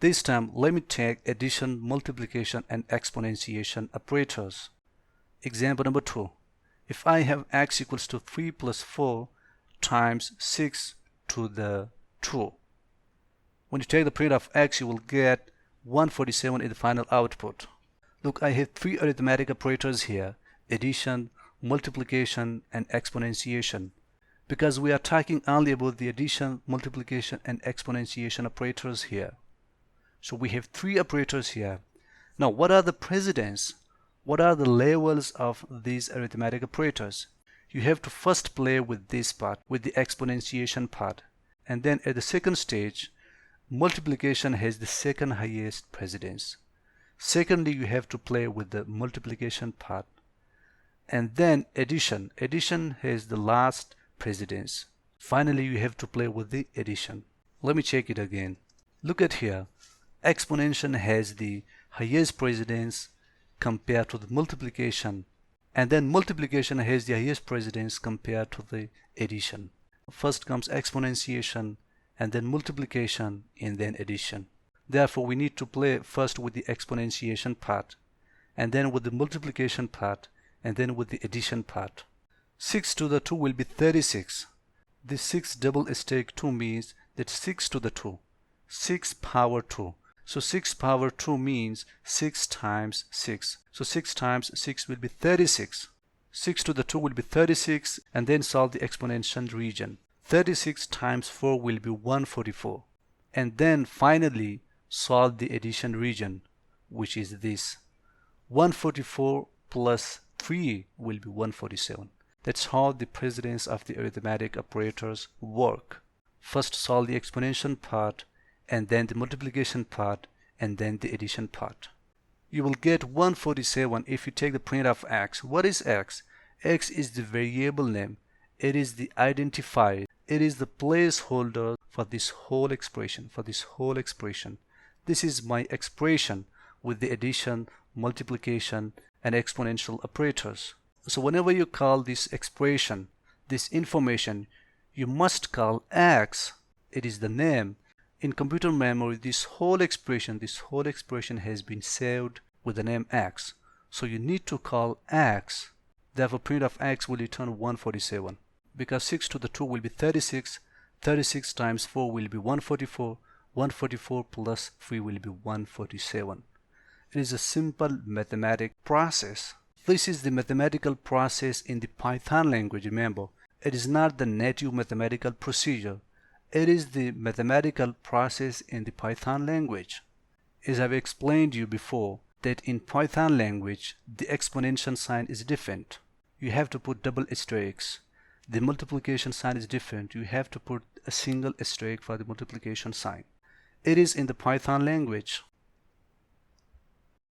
This time let me take addition, multiplication and exponentiation operators. Example number 2. If I have x equals to 3 plus 4 times 6 to the 2. When you take the print of x, you will get 147 in the final output. Look, I have 3 arithmetic operators here: addition, multiplication and exponentiation. Because we are talking only about the addition, multiplication and exponentiation operators here. So we have 3 operators here. Now what are the precedence? What are the levels of these arithmetic operators? You have to first play with this part, with the exponentiation part, and then at the second stage, multiplication has the second highest precedence. Secondly, you have to play with the multiplication part, and then addition has the last precedence. Finally, you have to play with the addition. Let me check it again. Look at here. Exponentiation has the highest precedence compared to the multiplication, and then multiplication has the highest precedence compared to the addition. First comes exponentiation, and then multiplication, and then addition. Therefore, we need to play first with the exponentiation part, and then with the multiplication part, and then with the addition part. 6 to the 2 will be 36. This 6 double asterisk 2 means that 6 to the 2, 6 power 2. So 6 power 2 means 6 times 6. So 6 times 6 will be 36. 6 to the 2 will be 36, and then solve the exponential region. 36 times 4 will be 144. And then finally solve the addition region, which is this. 144 plus 3 will be 147. That's how the precedence of the arithmetic operators work. First solve the exponential part, and then the multiplication part, and then the addition part. You will get 147 if you take the print of x. What is x? X is the variable name. It is the identifier. It is the placeholder for this whole expression. This is my expression with the addition, multiplication, and exponential operators. So whenever you call this expression, this information, you must call x. It is the name. In computer memory, this whole expression has been saved with the name x. So you need to call x. Therefore, print of x will return 147. Because 6 to the 2 will be 36. 36 times 4 will be 144. 144 plus 3 will be 147. It is a simple mathematical process. This is the mathematical process in the Python language, remember. It is not the native mathematical procedure. It is the mathematical process in the Python language. As I've explained to you before, that in Python language, the exponential sign is different. You have to put double asterisks. The multiplication sign is different. You have to put a single asterisk for the multiplication sign. It is in the Python language.